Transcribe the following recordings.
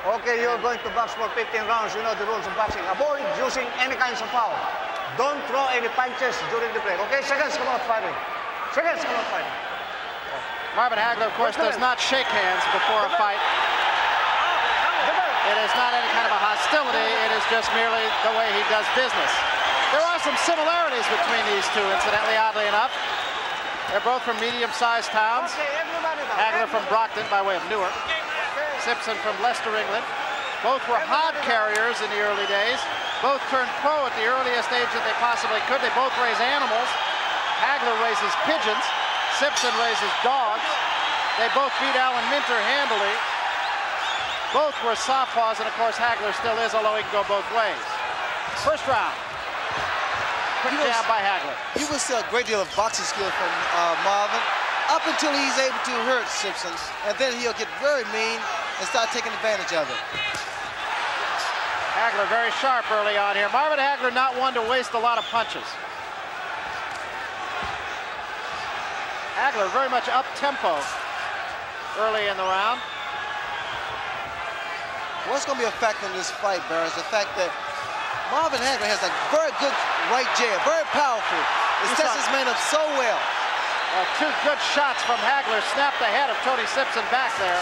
Okay, you're going to box for 15 rounds. You know the rules of boxing. Avoid using any kinds of foul. Don't throw any punches during the break. Okay, seconds come out fighting. Seconds come out fighting. Marvin Hagler, of course, does not shake hands before a fight. It is not any kind of a hostility. It is just merely the way he does business. There are some similarities between these two, incidentally, oddly enough. They're both from medium-sized towns. Hagler from Brockton by way of Newark. Sibson from Leicester, England. Both were hod carriers in the early days. Both turned pro at the earliest age that they possibly could. They both raise animals. Hagler raises pigeons. Sibson raises dogs. They both beat Alan Minter handily. Both were southpaws, and of course Hagler still is, although he can go both ways. First round. Quick jab by Hagler. You will see a great deal of boxing skill from Marvin, up until he's able to hurt Sibson, and then he'll get very mean and start taking advantage of it. Hagler very sharp early on here. Marvin Hagler not one to waste a lot of punches. Hagler very much up-tempo early in the round. What's going to be a factor in this fight, Barry, is the fact that Marvin Hagler has a very good right jab, very powerful. It sets his man up so well. Two good shots from Hagler snapped the head of Tony Sibson back there.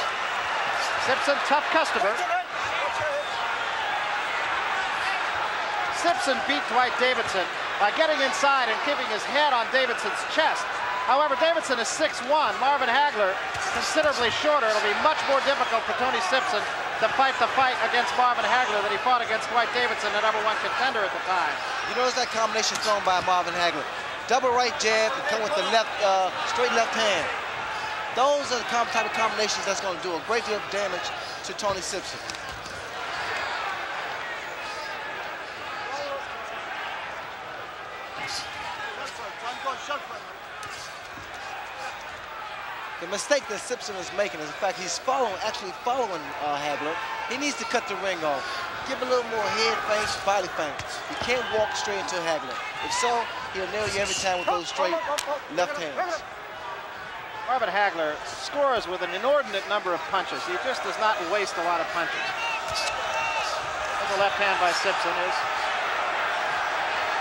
Sibson, tough customer. Sibson beat Dwight Davidson by getting inside and keeping his head on Davidson's chest. However, Davidson is 6'1". Marvin Hagler considerably shorter. It'll be much more difficult for Tony Sibson to fight the fight against Marvin Hagler that he fought against Dwight Davidson, the #1 contender at the time. You notice that combination thrown by Marvin Hagler. Double right jab and come with the left, straight left hand. Those are the type of combinations that's going to do a great deal of damage to Tony Sibson. The mistake that Sibson is making is the fact he's actually following Hagler. He needs to cut the ring off. Give a little more head feints, body feints. You can't walk straight into Hagler. If so, he'll nail you every time with those straight left hands. Marvin Hagler scores with an inordinate number of punches. He just does not waste a lot of punches. The left hand by Sibson is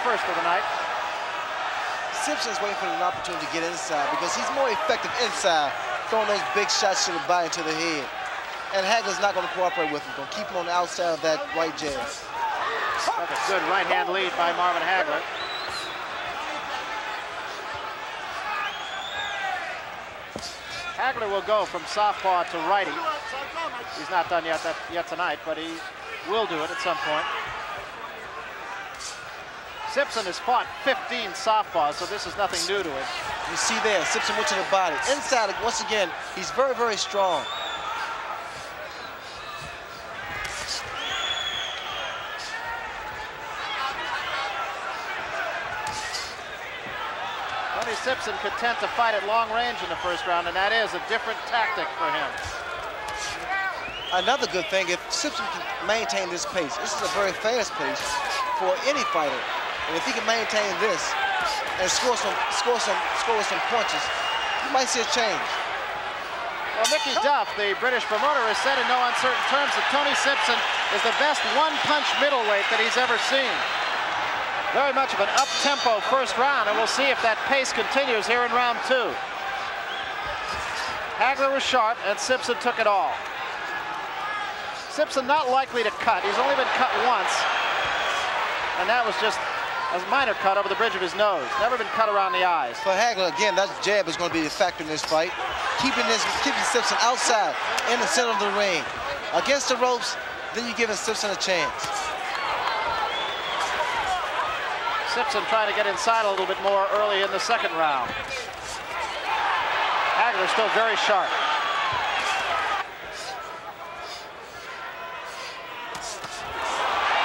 first of the night. Sibson's waiting for an opportunity to get inside because he's more effective inside, throwing those big shots to the body and to the head. And Hagler's not going to cooperate with him. Going to keep him on the outside of that right jab. That's a good right hand lead by Marvin Hagler. Hagler will go from southpaw to righty. He's not done yet tonight, but he will do it at some point. Sibson has fought 15 southpaws, so this is nothing new to him. You see there, Sibson went to the body. Inside, once again, he's very, very strong. Tony Sibson content to fight at long range in the first round, and that is a different tactic for him. Another good thing, if Sibson can maintain this pace, this is a very fast pace for any fighter. And if he can maintain this and score some punches, you might see a change. Well, Mickey Duff, the British promoter, has said in no uncertain terms that Tony Sibson is the best one-punch middleweight that he's ever seen. Very much of an up-tempo first round, and we'll see if that pace continues here in round 2. Hagler was sharp, and Sibson took it all. Sibson not likely to cut. He's only been cut once, and that was just a minor cut over the bridge of his nose. Never been cut around the eyes. For Hagler, again, that jab is going to be a factor in this fight. Keeping Sibson outside in the center of the ring. Against the ropes, then you're giving Sibson a chance. Sibson trying to get inside a little bit more early in the second round. Hagler still very sharp.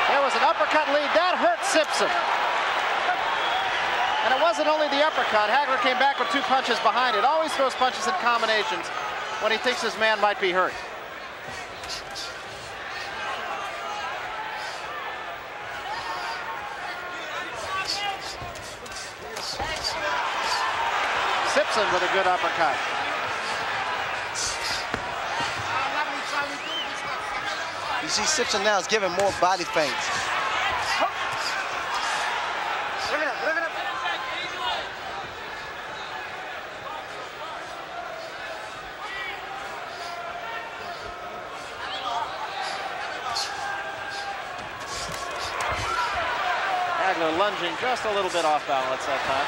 There was an uppercut lead. That hurt Sibson. And it wasn't only the uppercut. Hagler came back with 2 punches behind it. Always throws punches in combinations when he thinks his man might be hurt. Sibson with a good uppercut. see Sibson now is giving more body feints. Bring it up, bring it up. Hagler lunging just a little bit off balance that time.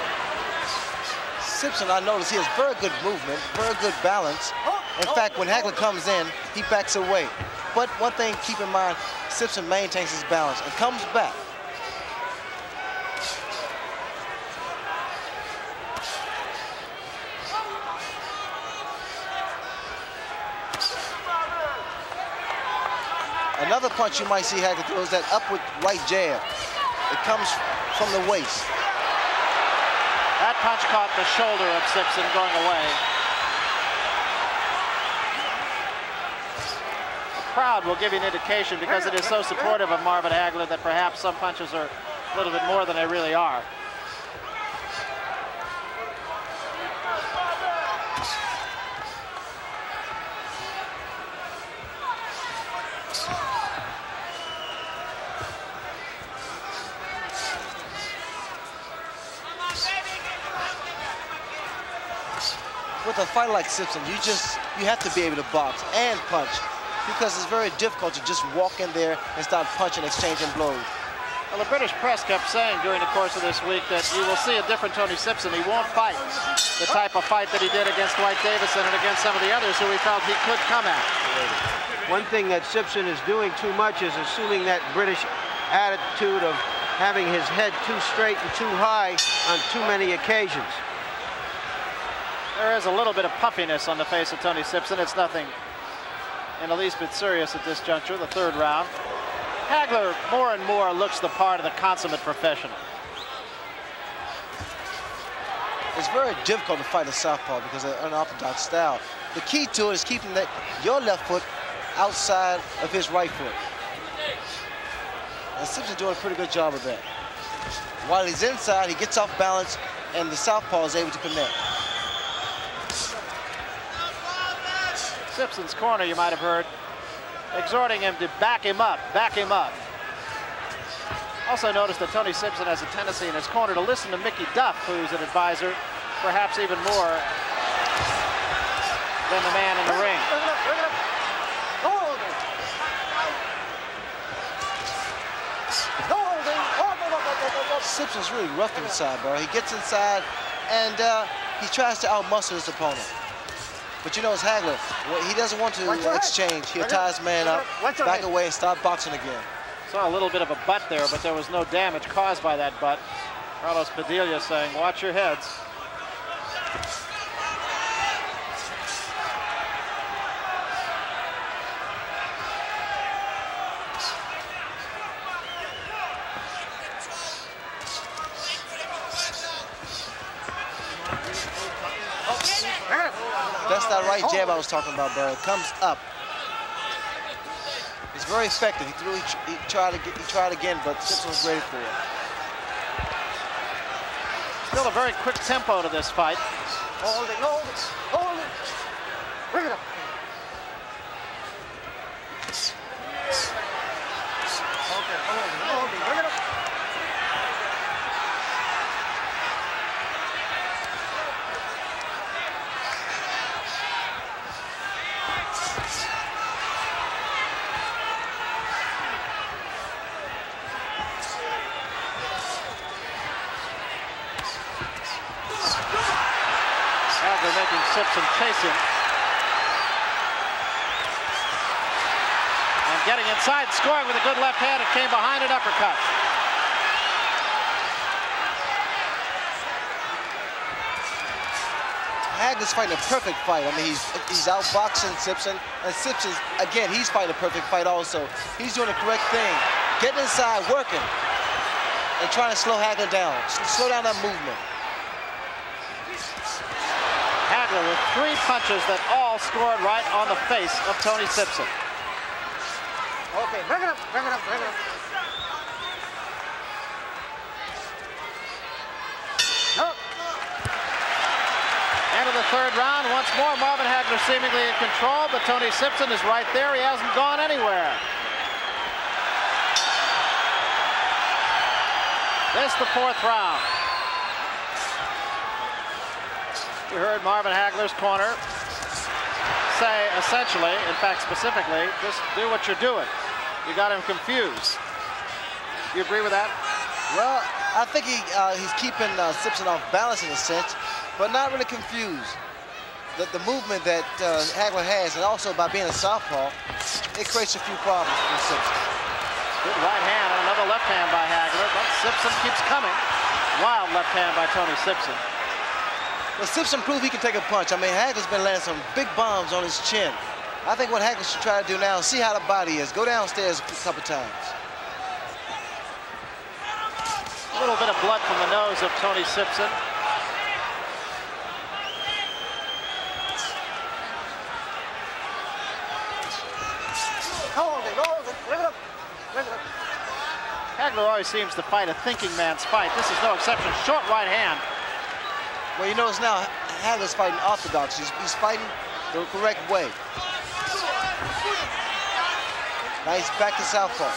Sibson, I noticed he has very good movement, very good balance. In fact, when Hagler comes in, he backs away. But one thing, keep in mind, Sibson maintains his balance and comes back. Another punch you might see Hagler throw is that upward right jab. It comes from the waist. That punch caught the shoulder of Sibson going away. The crowd will give you an indication, because it is so supportive of Marvin Hagler, that perhaps some punches are a little bit more than they really are. With a fighter like Sibson, you have to be able to box and punch, because it's very difficult to just walk in there and start punching, exchanging blows. Well, the British press kept saying during the course of this week that you will see a different Tony Sibson. He won't fight the type of fight that he did against Dwight Davison and against some of the others who he felt he could come at. One thing that Sibson is doing too much is assuming that British attitude of having his head too straight and too high on too many occasions. There is a little bit of puffiness on the face of Tony Sibson. It's nothing in the least bit serious at this juncture, the third round. Hagler more and more looks the part of the consummate professional. It's very difficult to fight a southpaw because of an unorthodox style. The key to it is keeping your left foot outside of his right foot. And Sibson's doing a pretty good job of that. While he's inside, he gets off balance, and the southpaw is able to connect. Sibson's corner, you might have heard, exhorting him to back him up, back him up. Also notice that Tony Sibson has a tendency in his corner to listen to Mickey Duff, who's an advisor, perhaps even more than the man in the ring. Sibson's really rough inside, bro. He gets inside and he tries to outmuscle his opponent. But you know, it's Hagler. He doesn't want to exchange. He'll tie his man up, back away, and start boxing again. Saw a little bit of a butt there, but there was no damage caused by that butt. Carlos Padilla saying, watch your heads. That's that right jab I was talking about, bro. It comes up. It's very effective. He tried again, but Sibson was ready for it. Still a very quick tempo to this fight. Hold it, hold it, hold it. Bring it up. Okay, hold it, bring it up. Hagler making Sibson chase him. And getting inside, scoring with a good left hand. It came behind an uppercut. Hagler's fighting a perfect fight. I mean, he's outboxing Sibson, and Sibson, again, he's fighting a perfect fight also. He's doing the correct thing, getting inside, working, and trying to slow Hagler down, slow down that movement. Hagler with 3 punches that all scored right on the face of Tony Sibson. Okay, bring it up, bring it up, bring it up. No. End of the third round. Once more, Marvin Hagler seemingly in control, but Tony Sibson is right there. He hasn't gone anywhere. This the 4th round. We heard Marvin Hagler's corner say essentially, in fact specifically, just do what you're doing. You got him confused. You agree with that? Well, I think he's keeping Sibson off balance in a sense, but not really confused. The movement that Hagler has, and also by being a southpaw, it creates a few problems for Sibson. Good right hand and another left hand by Hagler, but Sibson keeps coming. Wild left hand by Tony Sibson. Well, Sibson proved he can take a punch. I mean, Hagler's been landing some big bombs on his chin. I think what Hagler should try to do now is see how the body is. Go downstairs a couple times. A little bit of blood from the nose of Tony Sibson. Hold it, bring it up, bring it up. Hagler always seems to fight a thinking man's fight. This is no exception. Short right hand. Well, you notice now, Hagler's fighting orthodox. He's fighting the correct way. Now he's back to southpaw.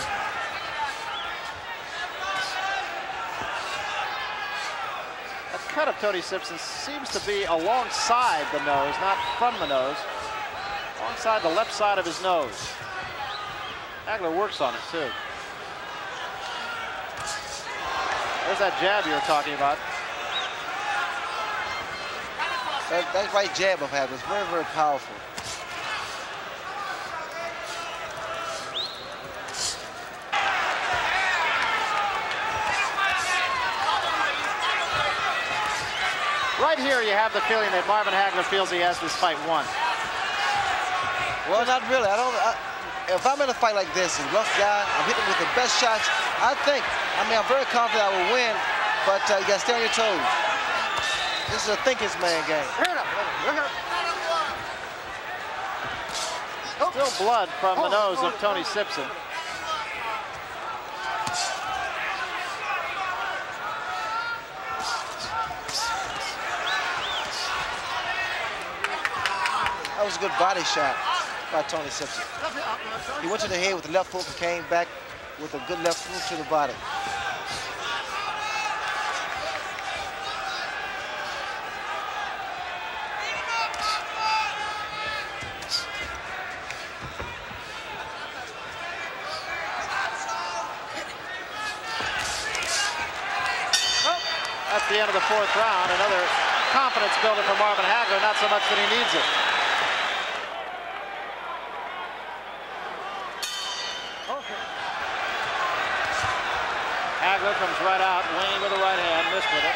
That cut of Tony Sibson seems to be alongside the nose, not from the nose. Alongside the left side of his nose. Hagler works on it, too. There's that jab you were talking about. That right jab of Hagler is very, very powerful. Right here, you have the feeling that Marvin Hagler feels he has this fight won. Well, not really. If I'm in a fight like this, a rough guy, I'm hitting with the best shots, I'm very confident I will win, but you got to stay on your toes. This is a thinking man game. Bring it up, bring it up. Still blood from the nose of Tony Sibson. That was a good body shot by Tony Sibson. He went to the head with the left hook and came back with a good left hook to the body. That's the end of the 4th round. Another confidence builder for Marvin Hagler, not so much that he needs it. Hagler comes right out, winging with the right hand, missed with it.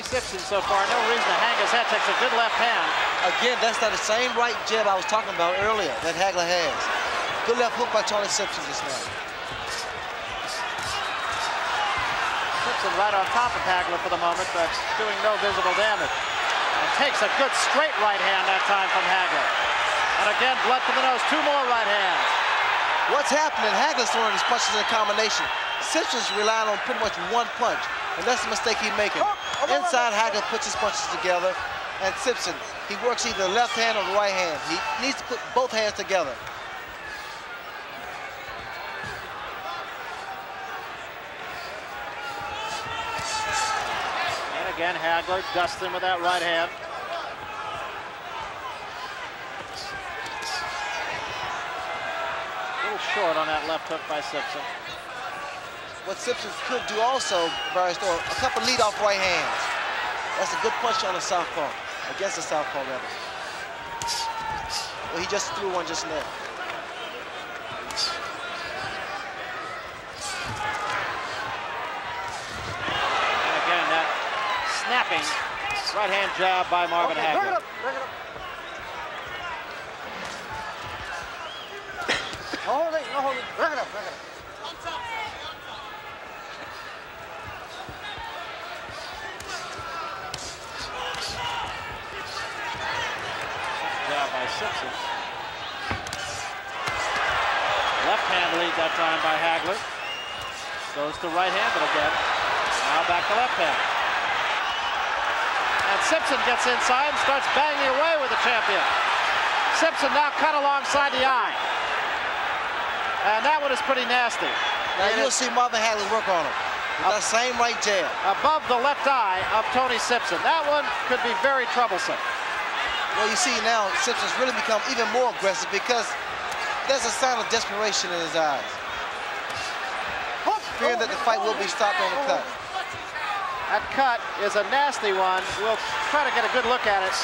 Sibson so far, no reason to hang his head, takes a good left hand. Again, that's not the same right jab I was talking about earlier that Hagler has. Good left hook by Tony Sibson just now. Sibson right on top of Hagler for the moment, but doing no visible damage. And takes a good straight right hand that time from Hagler. And again, blood from the nose, 2 more right hands. What's happening? Hagler's throwing his punches in a combination. Sibson's relying on pretty much one punch, and that's the mistake he's making. Inside, Hagler puts his punches together, and Sibson, he works either the left hand or the right hand. He needs to put both hands together. And again, Hagler dusts him with that right hand. A little short on that left hook by Sibson. What Sibson could do also, Barry, throw a couple lead-off right hands. That's a good punch on the southpaw, against the southpaw rather. Well, he just threw one just now. And again, that snapping right hand jab by Marvin Hagler. Bring it up, bring it up. Hold it, no hold it. Bring it up, bring it up. By Sibson. Left hand lead that time by Hagler. Goes to right-handed again. Now back to left hand. Sibson gets inside and starts banging away with the champion. Sibson now cut alongside the eye. And that one is pretty nasty. Now you'll see Marvin Hagler work on him. With that same right jab. Above the left eye of Tony Sibson. That one could be very troublesome. Well, you see now, Sibson's really become even more aggressive because there's a sign of desperation in his eyes. Fearing that the fight will be stopped on the cut. That cut is a nasty one. We'll try to get a good look at it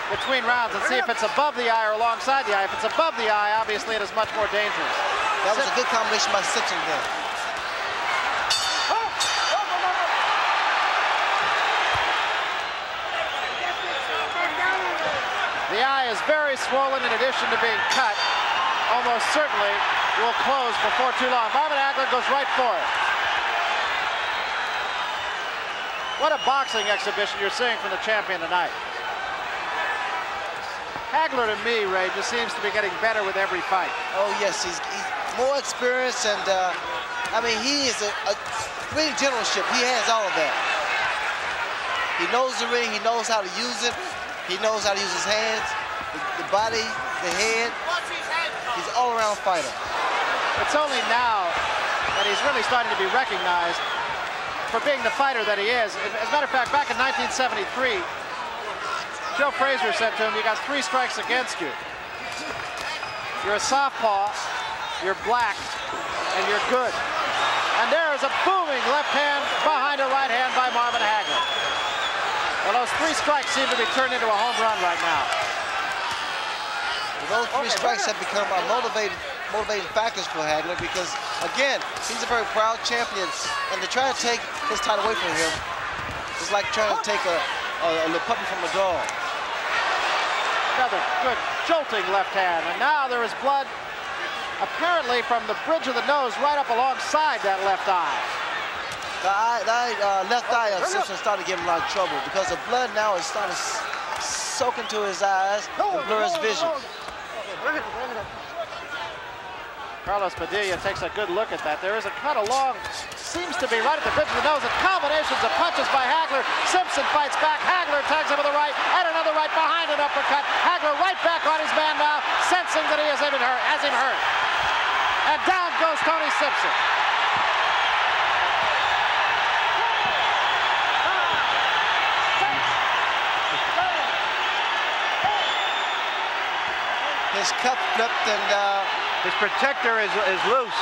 between rounds and see if it's above the eye or alongside the eye. If it's above the eye, obviously it is much more dangerous. That was a good combination by Sibson there. The eye is very swollen in addition to being cut. Almost certainly will close before too long. Marvin Hagler goes right for it. What a boxing exhibition you're seeing from the champion tonight. Hagler to me, Ray, just seems to be getting better with every fight. Oh yes, he's more experienced and I mean he is a ring generalship. He has all of that. He knows the ring, he knows how to use it. He knows how to use his hands, the body, the head. He's an all-around fighter. It's only now that he's really starting to be recognized for being the fighter that he is. As a matter of fact, back in 1973, Joe Frazier said to him, "You got 3 strikes against you. You're a southpaw, you're black, and you're good." And there is a booming left hand behind a right hand by Marvin Hagler. Well, those 3 strikes seem to be turned into a home run right now. Well, those 3 strikes have become motivating factors for Hagler because, again, he's a very proud champion, and to try to take his title away from him is like trying to take a little puppy from a dog. Another good jolting left hand, and now there is blood apparently from the bridge of the nose right up alongside that left eye. The left eye of Sibson started to give him a lot of trouble because the blood now is starting to soak into his eyes and blur his vision. Carlos Padilla takes a good look at that. There is a cut along, seems to be right at the bridge of the nose, and combinations of punches by Hagler. Sibson fights back. Hagler tags him with a right, and another right behind an uppercut. Hagler right back on his man now, sensing that he has him hurt. And down goes Tony Sibson. His cup flipped and his protector is loose.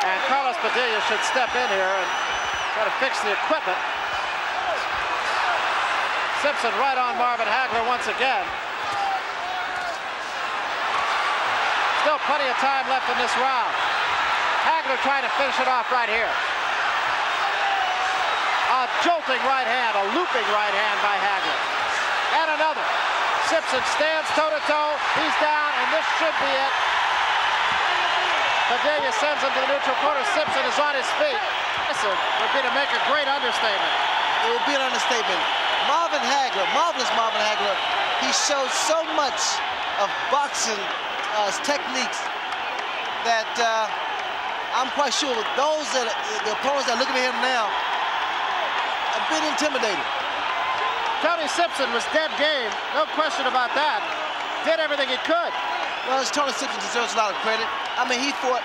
And Carlos Padilla should step in here and try to fix the equipment. Sibson right on Marvin Hagler once again. Still plenty of time left in this round. Hagler trying to finish it off right here. A jolting right hand, a looping right hand by Hagler. And another. Sibson stands toe-to-toe. He's down, and this should be it. Padilla sends him to the neutral corner. Sibson is on his feet. This would be to make a great understatement. It would be an understatement. Marvin Hagler, marvelous Marvin Hagler, he showed so much of boxing techniques that I'm quite sure those that the opponents that are looking at him now are a bit intimidated. Tony Sibson was dead game, no question about that. Did everything he could. Well, Tony Sibson deserves a lot of credit. I mean, he fought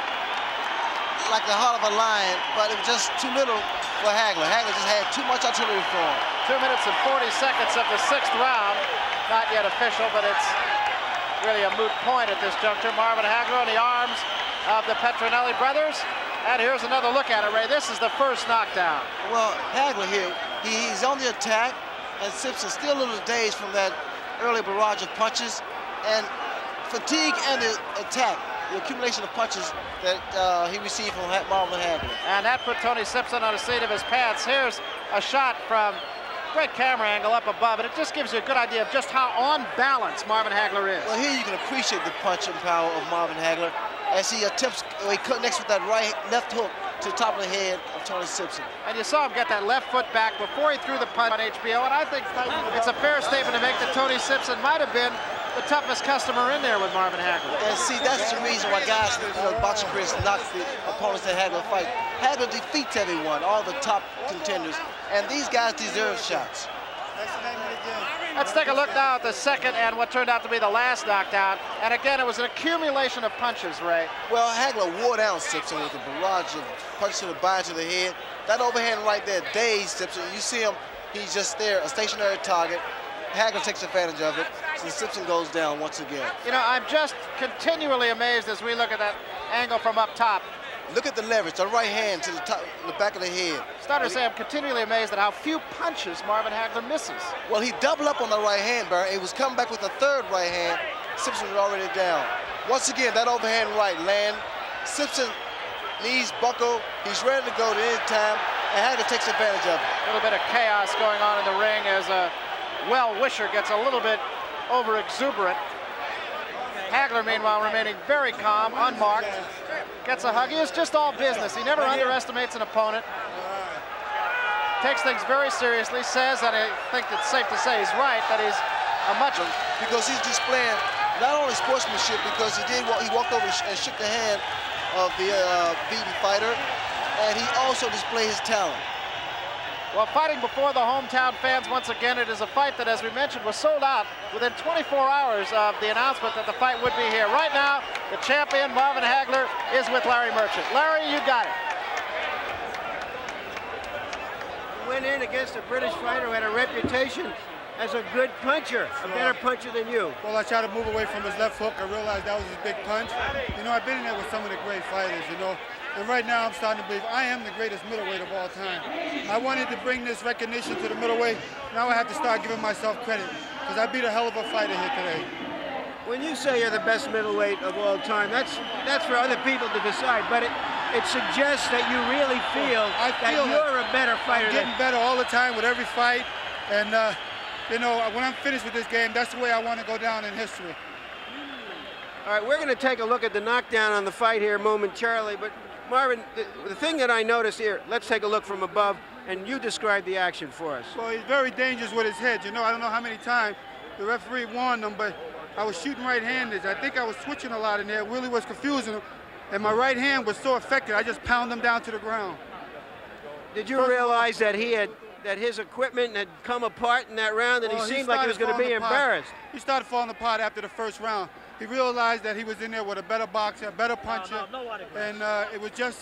like the heart of a lion, but it was just too little for Hagler. Hagler just had too much artillery for him. 2 minutes and 40 seconds of the 6th round. Not yet official, but it's really a moot point at this juncture. Marvin Hagler on the arms of the Petronelli brothers. And here's another look at it, Ray. This is the first knockdown. Well, Hagler here, he's on the attack, and Sibson's still a little dazed from that early barrage of punches. And fatigue and the attack, the accumulation of punches that he received from Marvin Hagler. And that put Tony Sibson on the seat of his pants. Here's a shot from great camera angle up above, and it just gives you a good idea of just how on balance Marvin Hagler is. Well, here you can appreciate the punching power of Marvin Hagler as he attempts, he connects with that left hook to the top of the head of Tony Sibson. And you saw him get that left foot back before he threw the punch on HBO, and I think it's a fair statement to make that Tony Sibson might have been the toughest customer in there with Marvin Hagler. And see, that's the reason why guys, boxing careers knock the opponents that Hagler fight. Hagler defeats everyone, all the top contenders, and these guys deserve shots. That's the name of the game. Let's take a look now at the second and what turned out to be the last knockdown. And again, it was an accumulation of punches, Ray. Well, Hagler wore down Sibson with a barrage of punches to the body, to the head. That overhand right there dazed Sibson. You see him, he's just there, a stationary target. Hagler takes advantage of it, so Sibson goes down once again. You know, I'm just continually amazed as we look at that angle from up top. Look at the leverage, the right hand to the top, the back of the head. Started to say I'm continually amazed at how few punches Marvin Hagler misses. Well, he doubled up on the right hand, Barry. He was coming back with a third right hand. Sibson was already down. Once again, that overhand right land. Sibson knees buckle. He's ready to go at any time, and Hagler takes advantage of it. A little bit of chaos going on in the ring as a well-wisher gets a little bit over-exuberant. Hagler, meanwhile, remaining very calm, unmarked. Gets a hug. He is just all business. He never underestimates an opponent. Takes things very seriously. Says, and I think it's safe to say he's right, that he's a much... Because he's displaying not only sportsmanship, because he walked over and shook the hand of the beaten fighter, and he also displayed his talent. Well, fighting before the hometown fans once again. It is a fight that, as we mentioned, was sold out within 24 hours of the announcement that the fight would be here. Right now, the champion, Marvin Hagler, is with Larry Merchant. Larry, you got it. Went in against a British fighter who had a reputation as a good puncher, a better puncher than you. Well, I tried to move away from his left hook. I realized that was his big punch. You know, I've been in there with some of the great fighters, you know. And right now, I'm starting to believe I am the greatest middleweight of all time. I wanted to bring this recognition to the middleweight. Now I have to start giving myself credit, because I beat a hell of a fighter here today. When you say you're the best middleweight of all time, that's for other people to decide, but it suggests that you really feel that you're a better fighter. I'm getting better all the time with every fight, and you know, when I'm finished with this game, that's the way I want to go down in history. All right, we're going to take a look at the knockdown on the fight here momentarily, but Marvin, the thing that I noticed here, let's take a look from above, and you describe the action for us. Well, he's very dangerous with his head. You know, I don't know how many times the referee warned him, but I was shooting right-handed. I think I was switching a lot in there. It really was confusing him, and my right hand was so effective, I just pounded him down to the ground. Did you realize that his equipment had come apart in that round, and he seemed like he was going to be embarrassed? He started falling apart after the first round. He realized that he was in there with a better boxer, a better puncher, and it was just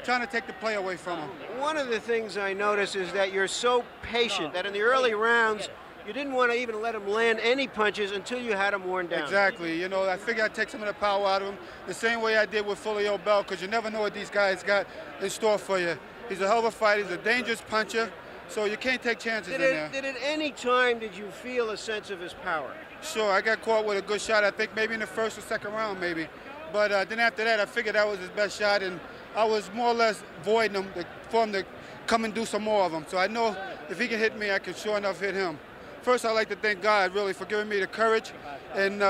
trying to take the play away from him. One of the things I noticed is that you're so patient that in the early rounds, you didn't want to even let him land any punches until you had him worn down. Exactly. You know, I figured I'd take some of the power out of him the same way I did with Folio Bell, because you never know what these guys got in store for you. He's a hell of a fighter. He's a dangerous puncher, so you can't take chances in there. Did at any time did you feel a sense of his power? Sure, I got caught with a good shot, I think maybe in the first or second round maybe. But then after that, I figured that was his best shot, and I was more or less voiding him for him to come and do some more of them. So I know if he can hit me, I can sure enough hit him. First, I'd like to thank God, really, for giving me the courage and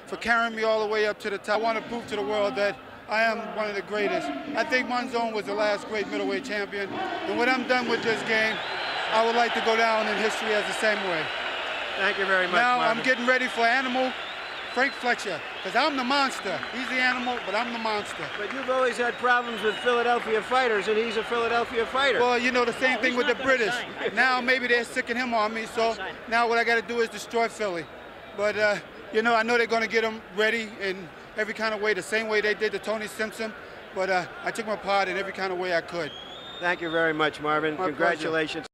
for carrying me all the way up to the top. I want to prove to the world that I am one of the greatest. I think Monzon was the last great middleweight champion. And when I'm done with this game, I would like to go down in history as the same way. Thank you very much, Now Marvin. I'm getting ready for Animal Frank Fletcher, because I'm the monster. He's the animal, but I'm the monster. But you've always had problems with Philadelphia fighters, and he's a Philadelphia fighter. Well, you know, the same thing with the British. Now maybe they're sicking him on me, so now what I got to do is destroy Philly. But, you know, I know they're going to get him ready in every kind of way, the same way they did to Tony Sibson. But I took my part in every kind of way I could. Thank you very much, Marvin. My Congratulations.